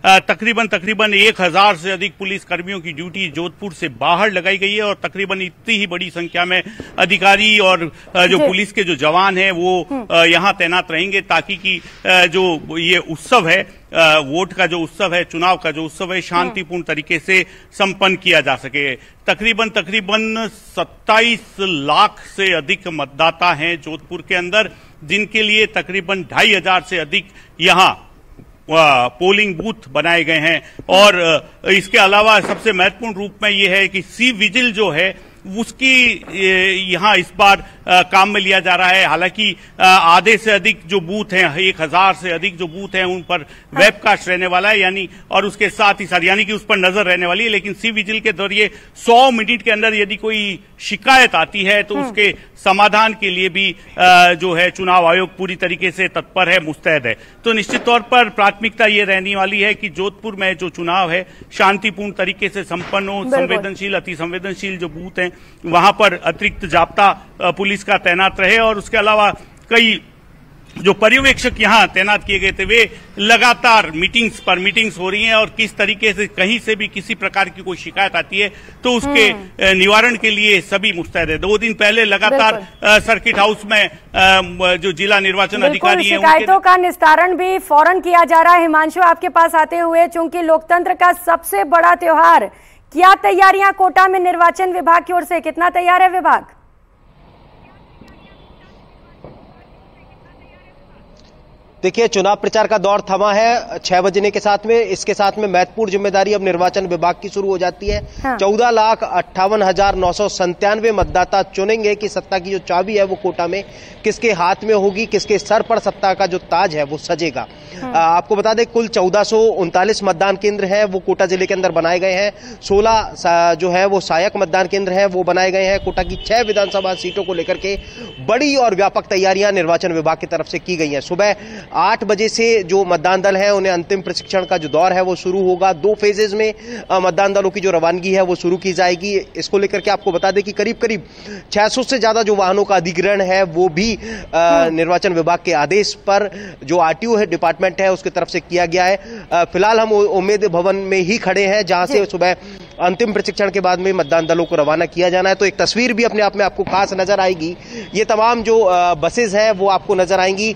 तकरीबन 1000 से अधिक पुलिस कर्मियों की ड्यूटी जोधपुर से बाहर लगाई गई है और तकरीबन इतनी ही बड़ी संख्या में अधिकारी और जो पुलिस के जो जवान हैं वो यहां तैनात रहेंगे ताकि कि जो ये उत्सव है, वोट का जो उत्सव है, चुनाव का जो उत्सव है, शांतिपूर्ण तरीके से संपन्न किया जा सके। तकरीबन 27 लाख से अधिक मतदाता हैं जोधपुर के अंदर, जिनके लिए तकरीबन 2500 से अधिक यहां पोलिंग बूथ बनाए गए हैं। और इसके अलावा सबसे महत्वपूर्ण रूप में यह है कि सी विजिल जो है उसकी यहां इस बार काम में लिया जा रहा है। हालांकि आधे से अधिक जो बूथ हैं, 1000 से अधिक जो बूथ हैं, उन पर वेबकास्ट रहने वाला है, यानी और उसके साथ ही यानी कि उस पर नजर रहने वाली है। लेकिन सी विजिल के जरिए 100 मिनट के अंदर यदि कोई शिकायत आती है तो उसके समाधान के लिए भी जो है चुनाव आयोग पूरी तरीके से तत्पर है, मुस्तैद है। तो निश्चित तौर पर प्राथमिकता ये रहने वाली है कि जोधपुर में जो चुनाव है शांतिपूर्ण तरीके से संपन्न हो। संवेदनशील, अति संवेदनशील जो बूथ हैं वहां पर अतिरिक्त जाब्ता पुलिस का तैनात रहे और उसके अलावा कई जो पर्यवेक्षक यहां तैनात किए गए थे वे लगातार मीटिंग्स हो रही हैं और किस तरीके से कहीं से भी किसी प्रकार की कोई शिकायत आती है तो उसके निवारण के लिए सभी मुस्तैद है। 2 दिन पहले लगातार सर्किट हाउस में जो जिला निर्वाचन अधिकारी हैं शिकायतों का निस्तारण भी फौरन किया जा रहा है। हिमांशु, आपके पास आते हुए, चूंकि लोकतंत्र का सबसे बड़ा त्योहार, क्या तैयारियां कोटा में निर्वाचन विभाग की ओर से, कितना तैयार है विभाग? देखिए, चुनाव प्रचार का दौर थमा है 6 बजने के साथ में। इसके साथ में महत्वपूर्ण जिम्मेदारी अब निर्वाचन विभाग की शुरू हो जाती है। 14,58,997 मतदाता चुनेंगे कि सत्ता की जो चाबी है वो कोटा में किसके हाथ में होगी, किसके सर पर सत्ता का जो ताज है वो सजेगा। आपको बता दें, कुल 1439 मतदान केंद्र है वो कोटा जिले के अंदर बनाए गए हैं। 16 जो है वो सहायक मतदान केंद्र है वो बनाए गए हैं। कोटा की 6 विधानसभा सीटों को लेकर के बड़ी और व्यापक तैयारियां निर्वाचन विभाग की तरफ से की गई हैं। सुबह 8 बजे से जो मतदान दल है उन्हें अंतिम प्रशिक्षण का जो दौर है वो शुरू होगा। 2 फेजेज में मतदान दलों की जो रवानगी है वो शुरू की जाएगी। इसको लेकर के आपको बता दें कि करीब 600 से ज्यादा जो वाहनों का अधिग्रहण है वो भी निर्वाचन विभाग के आदेश पर जो आरटीओ है, डिपार्टमेंट है, उसकी तरफ से किया गया है। फिलहाल हम उम्मीद भवन में ही खड़े हैं जहां से सुबह अंतिम प्रशिक्षण के बाद में मतदान दलों को रवाना किया जाना है। तो एक तस्वीर भी अपने आप में आपको खास नजर आएगी। ये तमाम जो बसेज है वो आपको नजर आएंगी।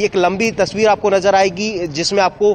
एक लंबी तस्वीर आपको नजर आएगी जिसमें आपको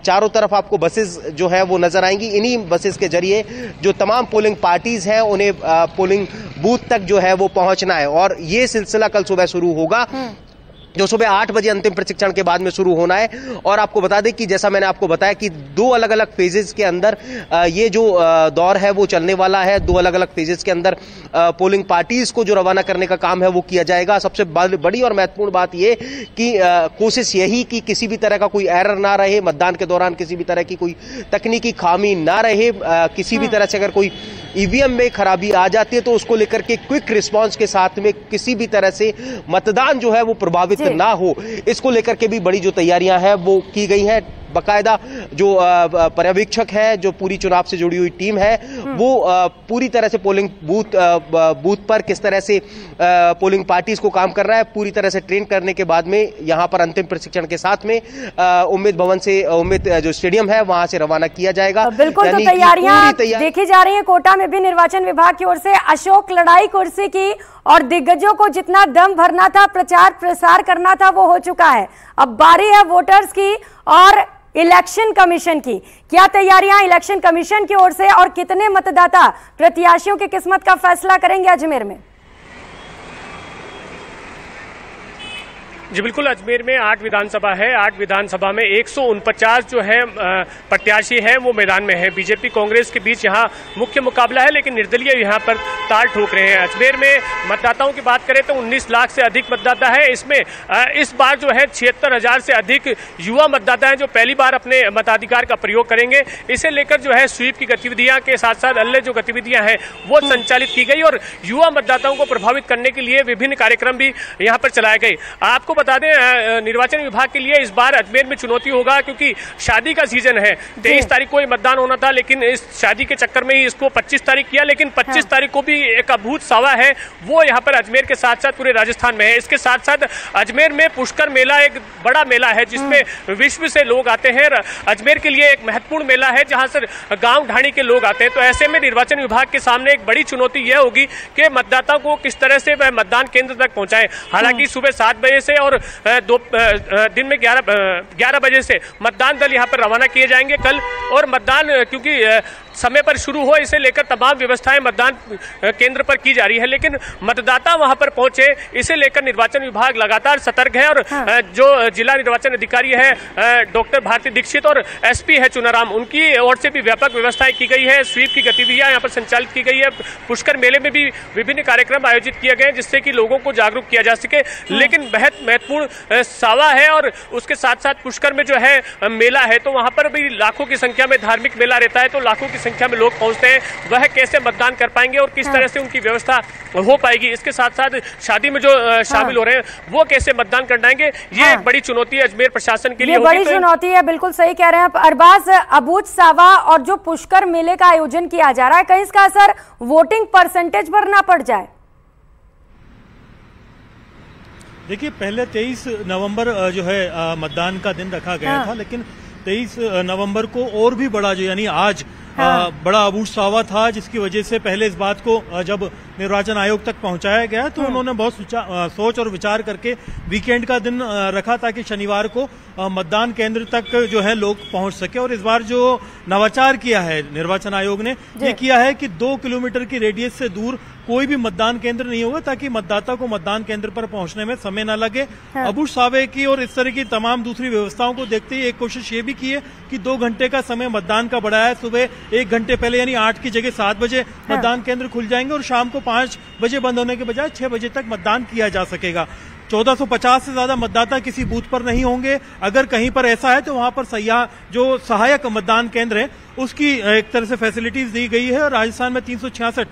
चारों तरफ आपको बसेज जो है वो नजर आएंगी। इन्हीं बसेज के जरिए जो तमाम पोलिंग पार्टीज हैं उन्हें पोलिंग बूथ तक जो है वो पहुंचना है और ये सिलसिला कल सुबह शुरू होगा, जो सुबह 8 बजे अंतिम प्रशिक्षण के बाद में शुरू होना है। और आपको बता दें कि जैसा मैंने आपको बताया कि 2 अलग अलग फेजेस के अंदर ये जो दौर है वो चलने वाला है। 2 अलग अलग फेजेस के अंदर पोलिंग पार्टीज को जो रवाना करने का काम है वो किया जाएगा। सबसे बड़ी और महत्वपूर्ण बात ये कि कोशिश यही कि किसी भी तरह का कोई एरर ना रहे, मतदान के दौरान किसी भी तरह की कोई तकनीकी खामी ना रहे। किसी भी तरह से अगर कोई ईवीएम में खराबी आ जाती है तो उसको लेकर के क्विक रिस्पांस के साथ में किसी भी तरह से मतदान जो है वो प्रभावित ना हो, इसको लेकर के भी बड़ी जो तैयारियां हैं वो की गई हैं। बकायदा जो पर्यवेक्षक है, जो पूरी चुनाव से जुड़ी हुई टीम है वो पूरी तरह से पोलिंग बूथ पर किस तरह से पोलिंग पार्टीज को काम कर रहा है पूरी तरह से ट्रेन करने के बाद में यहां पर अंतिम प्रशिक्षण के साथ में उम्मीद भवन से, उम्मीद जो स्टेडियम है वहां से रवाना किया जाएगा। बिल्कुल, तो तैयारियां देखी जा रही है। कोटा में भी निर्वाचन विभाग की ओर से अशोक लड़ाई कुर्सी की और दिग्गजों को जितना दम भरना था, प्रचार प्रसार करना था, वो हो चुका है। अब बारी है वोटर्स की और इलेक्शन कमीशन की। क्या तैयारियां इलेक्शन कमीशन की ओर से और कितने मतदाता प्रत्याशियों की किस्मत का फैसला करेंगे अजमेर में? जी बिल्कुल, अजमेर में 8 विधानसभा है। 8 विधानसभा में 149 जो है प्रत्याशी हैं वो मैदान में है। बीजेपी कांग्रेस के बीच यहाँ मुख्य मुकाबला है, लेकिन निर्दलीय यहाँ पर ताल ठोक रहे हैं। अजमेर में मतदाताओं की बात करें तो 19 लाख से अधिक मतदाता है। इसमें इस बार जो है 76,000 से अधिक युवा मतदाता हैं जो पहली बार अपने मताधिकार का प्रयोग करेंगे। इसे लेकर जो है स्वीप की गतिविधियां के साथ साथ अन्य जो गतिविधियां हैं वो संचालित की गई और युवा मतदाताओं को प्रभावित करने के लिए विभिन्न कार्यक्रम भी यहाँ पर चलाए गए। आपको बता दें निर्वाचन विभाग के लिए इस बार अजमेर में चुनौती होगा, क्योंकि शादी का सीजन है। 23 तारीख को मतदान होना था, लेकिन इस शादी के चक्कर में ही इसको 25 तारीख किया। लेकिन 25 तारीख को भी एक अभूत सावा है, वो यहाँ पर अजमेर के साथ साथ पूरे राजस्थान में है। इसके साथ साथ अजमेर में पुष्कर मेला एक बड़ा मेला है, जिसमें विश्व से लोग आते हैं। अजमेर के लिए एक महत्वपूर्ण मेला है, जहां से गांव ढाणी के लोग आते हैं। तो ऐसे में निर्वाचन विभाग के सामने एक बड़ी चुनौती यह होगी कि मतदाताओं को किस तरह से वह मतदान केंद्र तक पहुंचाएं। हालांकि सुबह 7 बजे से और दिन में 11 बजे से मतदान दल यहां पर रवाना किए जाएंगे कल। और मतदान क्योंकि समय पर शुरू हो, इसे लेकर तमाम व्यवस्थाएं मतदान केंद्र पर की जा रही है, लेकिन मतदाता वहां पर पहुंचे, इसे लेकर निर्वाचन विभाग लगातार सतर्क है। और जो जिला निर्वाचन अधिकारी है डॉक्टर भारती दीक्षित और एसपी है चुनाराम, उनकी ओर से भी व्यापक व्यवस्थाएं की गई है। स्वीप की गतिविधियां यहाँ पर संचालित की गई है। पुष्कर मेले में भी विभिन्न कार्यक्रम आयोजित किए गए, जिससे कि लोगों को जागरूक किया जा सके। लेकिन बेहद महत्वपूर्ण सावा है, और उसके साथ साथ पुष्कर में जो है मेला है, तो वहां पर भी लाखों की संख्या में धार्मिक मेला रहता है, तो लाखों की संख्या में लोग पहुंचते हैं। वह कैसे मतदान कर पाएंगे और किस तरह से उनकी व्यवस्था हो पाएगी, इसके साथ साथ शादी में जो शामिल हो रहे हैं वो कैसे मतदान कर पाएंगे, ये एक बड़ी चुनौती है अजमेर प्रशासन के लिए। बड़ी चुनौती है, बिल्कुल सही कह रहे हैं अरबाज। अबूझ सावा और जो पुष्कर मेले का आयोजन किया जा रहा है, कहीं इसका असर वोटिंग परसेंटेज पर ना पड़ जाए? देखिए, पहले 23 नवंबर जो है मतदान का दिन रखा गया था, लेकिन 23 नवंबर को और भी बड़ा जो यानी आज बड़ा अबूझ सावा था, जिसकी वजह से पहले इस बात को जब निर्वाचन आयोग तक पहुंचाया गया तो उन्होंने बहुत सोच और विचार करके वीकेंड का दिन रखा, ताकि शनिवार को मतदान केंद्र तक जो है लोग पहुंच सके। और इस बार जो नवाचार किया है निर्वाचन आयोग ने, ये किया है कि 2 किलोमीटर की रेडियस से दूर कोई भी मतदान केंद्र नहीं होगा, ताकि मतदाता को मतदान केंद्र पर पहुंचने में समय न लगे। अबूझ सावे की और इस तरह की तमाम दूसरी व्यवस्थाओं को देखते ही एक कोशिश ये भी की है कि 2 घंटे का समय मतदान का बढ़ाया है। सुबह 1 घंटे पहले यानी 8 की जगह 7 बजे मतदान केंद्र खुल जाएंगे, और शाम को 5 बजे बंद होने के बजाय 6 बजे तक मतदान किया जा सकेगा। 1450 से ज्यादा मतदाता किसी बूथ पर नहीं होंगे। अगर कहीं पर ऐसा है तो वहां पर जो सहायक मतदान केंद्र है उसकी एक तरह से फैसिलिटीज दी गई है। और राजस्थान में 366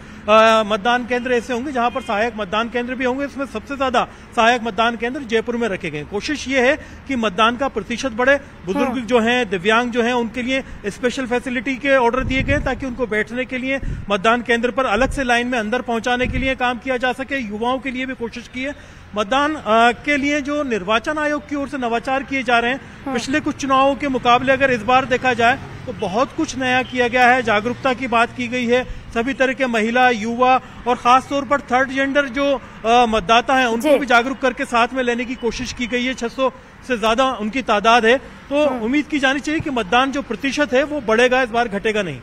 मतदान केंद्र ऐसे होंगे जहां पर सहायक मतदान केंद्र भी होंगे। इसमें सबसे ज्यादा सहायक मतदान केंद्र जयपुर में रखे गए। कोशिश ये है कि मतदान का प्रतिशत बढ़े। बुजुर्ग जो हैं, दिव्यांग जो हैं, उनके लिए स्पेशल फैसिलिटी के ऑर्डर दिए गए, ताकि उनको बैठने के लिए मतदान केंद्र पर अलग से लाइन में अंदर पहुंचाने के लिए काम किया जा सके। युवाओं के लिए भी कोशिश की है। मतदान के लिए जो निर्वाचन आयोग की ओर से नवाचार किए जा रहे हैं, पिछले कुछ चुनावों के मुकाबले अगर इस बार देखा जाए तो बहुत कुछ नया किया गया है। जागरूकता की बात की गई है। सभी तरह के महिला, युवा और खासतौर पर थर्ड जेंडर जो मतदाता हैं उनको भी जागरूक करके साथ में लेने की कोशिश की गई है। 600 से ज्यादा उनकी तादाद है। तो उम्मीद की जानी चाहिए कि मतदान जो प्रतिशत है वो बढ़ेगा, इस बार घटेगा नहीं।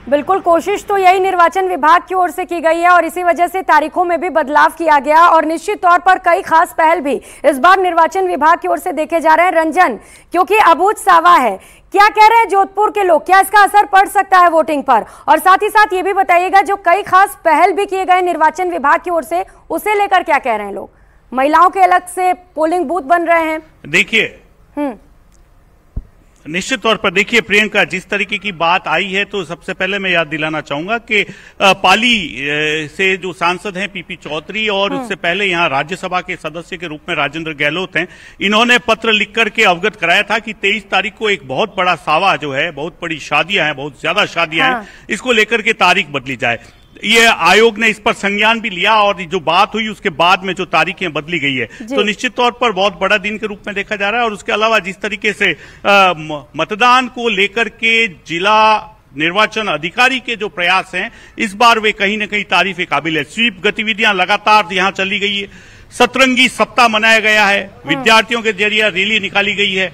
बिल्कुल, कोशिश तो यही निर्वाचन विभाग की ओर से की गई है, और इसी वजह से तारीखों में भी बदलाव किया गया, और निश्चित तौर पर कई खास पहल भी इस बार निर्वाचन विभाग की ओर से देखे जा रहे हैं। रंजन, क्योंकि अबूझ सावा है, क्या कह रहे हैं जोधपुर के लोग, क्या इसका असर पड़ सकता है वोटिंग पर? और साथ ही साथ ये भी बताइएगा, जो कई खास पहल भी किए गए निर्वाचन विभाग की ओर से, उसे लेकर क्या कह रहे हैं लोग? महिलाओं के अलग से पोलिंग बूथ बन रहे हैं। देखिए, निश्चित तौर पर देखिए प्रियंका, जिस तरीके की बात आई है, तो सबसे पहले मैं याद दिलाना चाहूंगा कि पाली से जो सांसद हैं पीपी चौधरी, और उससे पहले यहां राज्यसभा के सदस्य के रूप में राजेंद्र गहलोत हैं, इन्होंने पत्र लिख करके अवगत कराया था कि 23 तारीख को एक बहुत बड़ा सावा जो है, बहुत बड़ी शादियां हैं, बहुत ज्यादा शादियां हैं, इसको लेकर के तारीख बदली जाए। ये आयोग ने इस पर संज्ञान भी लिया, और जो बात हुई उसके बाद में जो तारीखें बदली गई है, तो निश्चित तौर पर बहुत बड़ा दिन के रूप में देखा जा रहा है। और उसके अलावा जिस तरीके से मतदान को लेकर के जिला निर्वाचन अधिकारी के जो प्रयास हैं, इस बार वे कहीं न कहीं तारीफ काबिल है। स्वीप गतिविधियां लगातार यहां चली गई है। सतरंगी सप्ताह मनाया गया है, विद्यार्थियों के जरिए रैली निकाली गई है,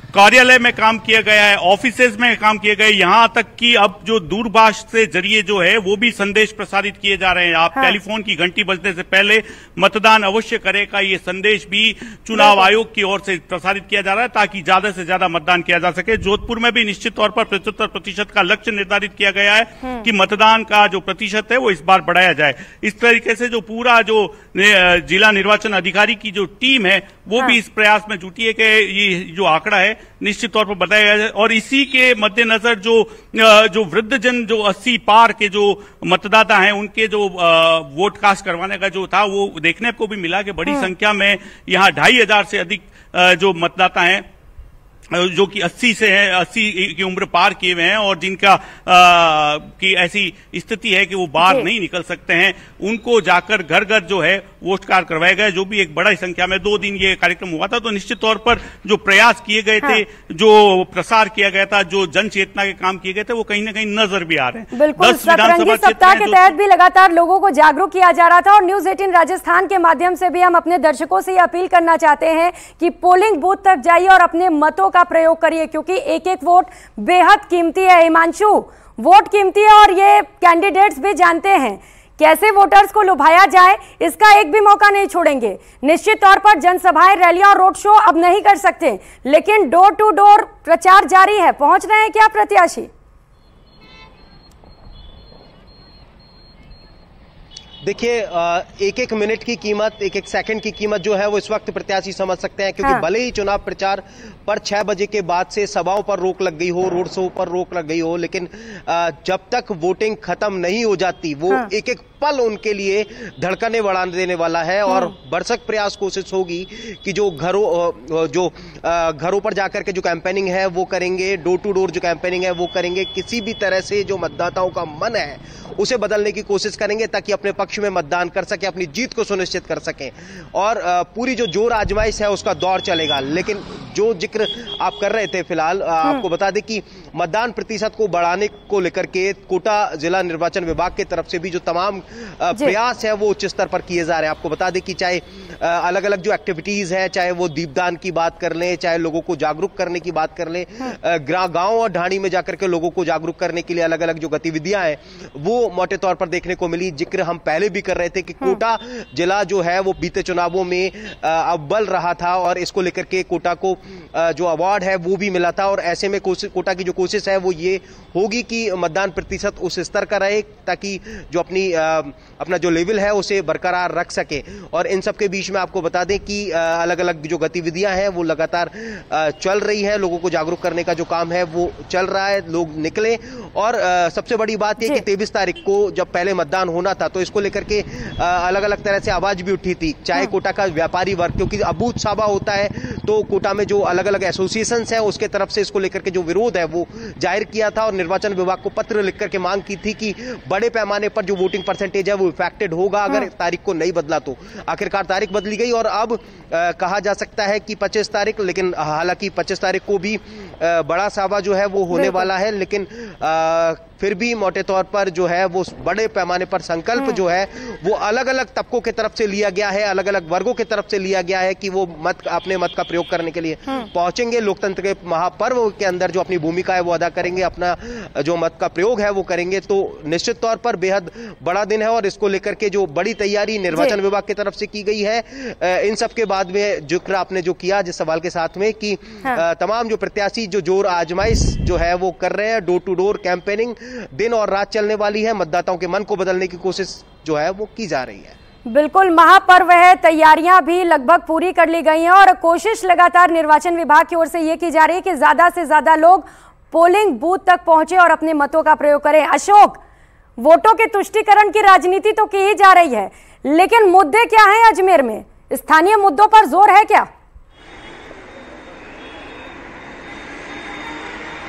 कार्यालय में काम किया गया है, ऑफिसेज में काम किए गए, यहां तक कि अब जो दूरभाष से जरिए जो है वो भी संदेश प्रसारित किए जा रहे हैं। आप टेलीफोन की घंटी बजने से पहले मतदान अवश्य करें का ये संदेश भी चुनाव आयोग की ओर से प्रसारित किया जा रहा है, ताकि ज्यादा से ज्यादा मतदान किया जा सके। जोधपुर में भी निश्चित तौर पर 75% का लक्ष्य निर्धारित किया गया है कि मतदान का जो प्रतिशत है वो इस बार बढ़ाया जाए। इस तरीके से जो पूरा जो जिला निर्वाचन अधिकारी की जो टीम है वो भी इस प्रयास में जुटी है कि ये जो आंकड़ा है निश्चित तौर पर बताया जाए। और इसी के मद्देनजर जो वृद्धजन, जो 80 पार के जो मतदाता हैं, उनके जो वोट कास्ट करवाने का जो था वो देखने को भी मिला कि बड़ी संख्या में यहाँ 2500 से अधिक जो मतदाता हैं जो कि 80 से है, 80 की उम्र पार किए हुए हैं और जिनका की ऐसी स्थिति है कि वो बाहर नहीं निकल सकते हैं, उनको जाकर घर घर जो है वोट कार्ड करवाए गए, जो भी एक बड़ी संख्या में 2 दिन ये कार्यक्रम हुआ था। तो निश्चित तौर पर जो प्रयास किए गए थे, जो प्रसार किया गया था, जो जन चेतना के काम किए गए थे, वो कहीं ना कहीं नजर भी आ रहे हैं। बिल्कुल, सतरंगी सप्ताह के तहत भी लगातार लोगों को जागरूक किया जा रहा था और न्यूज 18 राजस्थान के माध्यम से भी हम अपने दर्शकों से अपील करना चाहते हैं कि पोलिंग बूथ तक जाइए और अपने मतों का प्रयोग करिए, क्योंकि एक एक वोट बेहद कीमती है। हिमांशु, वोट कीमती है और ये कैंडिडेट्स भी जानते हैं कैसे वोटर्स को लुभाया जाए, इसका एक भी मौका नहीं छोड़ेंगे। निश्चित तौर पर जनसभाएं, रैलियां और रोड शो अब नहीं कर सकते, लेकिन डोर टू डोर प्रचार जारी है। पहुंच रहे हैं क्या प्रत्याशी? देखिए, एक एक मिनट की कीमत, एक एक सेकंड की कीमत जो है वो इस वक्त प्रत्याशी समझ सकते हैं, क्योंकि भले ही चुनाव प्रचार पर 6 बजे के बाद से सभाओं पर रोक लग गई हो, रोड शो पर रोक लग गई हो, लेकिन जब तक वोटिंग खत्म नहीं हो जाती वो एक एक पल उनके लिए धड़कने बढ़ा देने वाला है। और भरसक प्रयास कोशिश होगी कि जो घरों पर जाकर के जो कैंपेनिंग है वो करेंगे, डोर टू डोर जो कैंपेनिंग है वो करेंगे, किसी भी तरह से जो मतदाताओं का मन है उसे बदलने की कोशिश करेंगे ताकि अपने पक्ष में मतदान कर सके, अपनी जीत को सुनिश्चित कर सकें। और पूरी जो जोर आजमाइश है उसका दौर चलेगा। लेकिन जो जिक्र आप कर रहे थे फिलहाल, आपको बता दें कि मतदान प्रतिशत को बढ़ाने को लेकर के कोटा जिला निर्वाचन विभाग की तरफ से भी जो तमाम प्रयास है वो उच्च स्तर पर किए जा रहे हैं। आपको बता दें कि चाहे अलग अलग जो एक्टिविटीज है, चाहे वो दीपदान की बात कर लें, चाहे लोगों को जागरूक करने की बात कर लें, गांव और ढाणी में जाकर के लोगों को जागरूक करने के लिए अलग अलग जो गतिविधियां हैं वो मोटे तौर पर देखने को मिली। जिक्र हम पहले भी कर रहे थे कि कोटा जिला जो है वो बीते चुनावों में अव्वल रहा था और इसको लेकर के कोटा को जो अवार्ड है वो भी मिला था। और ऐसे में कोटा की जो कोशिश है वो ये होगी कि मतदान प्रतिशत उस स्तर का रहे ताकि जो अपना जो लेवल है उसे बरकरार रख सके। और इन सब के बीच में आपको बता दें कि अलग अलग जो गतिविधियां हैं वो लगातार चल रही है, लोगों को जागरूक करने का जो काम है वो चल रहा है, लोग निकले। और सबसे बड़ी बात यह कि 23 तारीख को जब पहले मतदान होना था तो इसको लेकर के अलग अलग तरह से आवाज भी उठी थी, चाहे कोटा का व्यापारी वर्ग, क्योंकि अबूझ सावा होता है तो कोटा में जो अलग अलग एसोसिएशन है उसके तरफ से इसको लेकर के जो विरोध है वो जाहिर किया था और निर्वाचन विभाग को पत्र लिख करके मांग की थी कि बड़े पैमाने पर जो वोटिंग परसेंटेज है वो इफेक्टेड होगा अगर तारीख को नहीं बदला तो। आखिरकार तारीख बदली गई और अब कहा जा सकता है कि 25 तारीख, लेकिन हालांकि 25 तारीख को भी बड़ा सावा जो है वो होने वाला है, लेकिन फिर भी मोटे तौर पर जो है वो बड़े पैमाने पर संकल्प जो है वो अलग अलग तबकों की तरफ से लिया गया है, अलग अलग वर्गों की तरफ से लिया गया है कि वो अपने मत का प्रयोग करने के लिए पहुंचेंगे, लोकतंत्र के महापर्व के अंदर जो अपनी भूमिका है वो अदा करेंगे, अपना जो मत का प्रयोग है वो करेंगे। तो निश्चित तौर पर बेहद बड़ा दिन है और इसको लेकर के जो बड़ी तैयारी निर्वाचन विभाग की तरफ से की गई है। इन सब के बाद में जिक्र आपने जो किया जिस सवाल के साथ में कि तमाम जो प्रत्याशी जो जोर आजमाइश जो है वो कर रहे हैं, डोर टू डोर कैंपेनिंग दिन और रात चलने वाली है, मतदाताओं के मन को बदलने की कोशिश जो है वो की जा रही है। बिल्कुल, महापर्व है, तैयारियां भी लगभग पूरी कर ली गई हैं और कोशिश लगातार निर्वाचन विभाग की ओर से ये की जा रही है कि ज्यादा से ज्यादा लोग पोलिंग बूथ तक पहुंचे और अपने मतों का प्रयोग करें। अशोक, वोटों के तुष्टीकरण की राजनीति तो की ही जा रही है, लेकिन मुद्दे क्या हैं अजमेर में? स्थानीय मुद्दों पर जोर है क्या?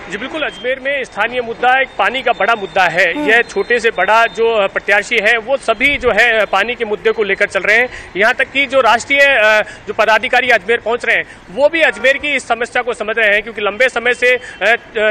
जी बिल्कुल, अजमेर में स्थानीय मुद्दा एक पानी का बड़ा मुद्दा है। यह छोटे से बड़ा जो प्रत्याशी है वो सभी जो है पानी के मुद्दे को लेकर चल रहे हैं। यहाँ तक कि जो राष्ट्रीय जो पदाधिकारी अजमेर पहुंच रहे हैं वो भी अजमेर की इस समस्या को समझ रहे हैं, क्योंकि लंबे समय से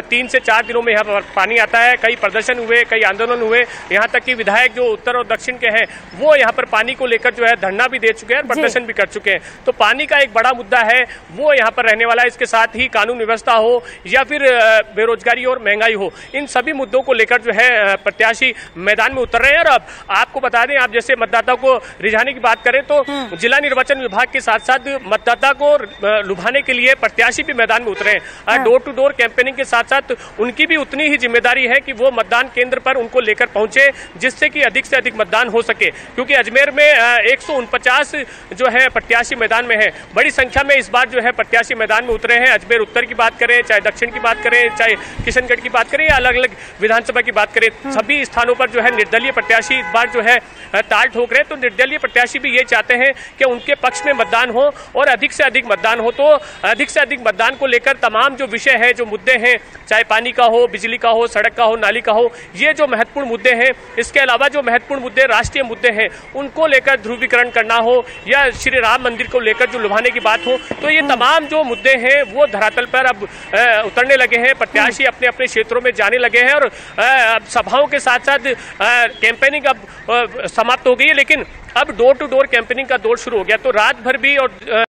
3 से 4 दिनों में यहाँ पर पानी आता है। कई प्रदर्शन हुए, कई आंदोलन हुए, यहाँ तक कि विधायक जो उत्तर और दक्षिण के हैं वो यहाँ पर पानी को लेकर जो है धरना भी दे चुके हैं, प्रदर्शन भी कर चुके हैं। तो पानी का एक बड़ा मुद्दा है वो यहाँ पर रहने वाला है। इसके साथ ही कानून व्यवस्था हो या फिर बेरोजगारी और महंगाई हो, इन सभी मुद्दों को लेकर जो है प्रत्याशी मैदान में उतर रहे हैं। और अब आपको बता दें, आप जैसे मतदाता को रिझाने की बात करें तो जिला निर्वाचन विभाग के साथ साथ मतदाता को लुभाने के लिए प्रत्याशी भी मैदान में उतरे हैं। डोर टू डोर कैंपेनिंग के साथ साथ उनकी भी उतनी ही जिम्मेदारी है कि वो मतदान केंद्र पर उनको लेकर पहुंचे, जिससे कि अधिक से अधिक मतदान हो सके। क्योंकि अजमेर में 149 जो है प्रत्याशी मैदान में है, बड़ी संख्या में इस बार जो है प्रत्याशी मैदान में उतरे हैं। अजमेर उत्तर की बात करें, चाहे दक्षिण की बात करें, चाहे किशनगढ़ की बात करें या अलग अलग विधानसभा की बात करें, सभी स्थानों पर जो है निर्दलीय प्रत्याशी इस बार जो है ताल ठोक रहे हैं। तो निर्दलीय प्रत्याशी भी ये चाहते हैं कि उनके पक्ष में मतदान हो और अधिक से अधिक मतदान हो। तो अधिक से अधिक मतदान को लेकर तमाम जो विषय है, जो मुद्दे हैं, चाहे पानी का हो, बिजली का हो, सड़क का हो, नाली का हो, ये जो महत्वपूर्ण मुद्दे हैं, इसके अलावा जो महत्वपूर्ण मुद्दे राष्ट्रीय मुद्दे हैं उनको लेकर ध्रुवीकरण करना हो या श्री राम मंदिर को लेकर जो लुभाने की बात हो, तो ये तमाम जो मुद्दे हैं वो धरातल पर अब उतरने लगे हैं। प्रत्याशी अपने अपने क्षेत्रों में जाने लगे हैं और सभाओं के साथ साथ कैंपेनिंग अब समाप्त हो गई है, लेकिन अब डोर टू डोर कैंपेनिंग का दौर शुरू हो गया। तो रात भर भी और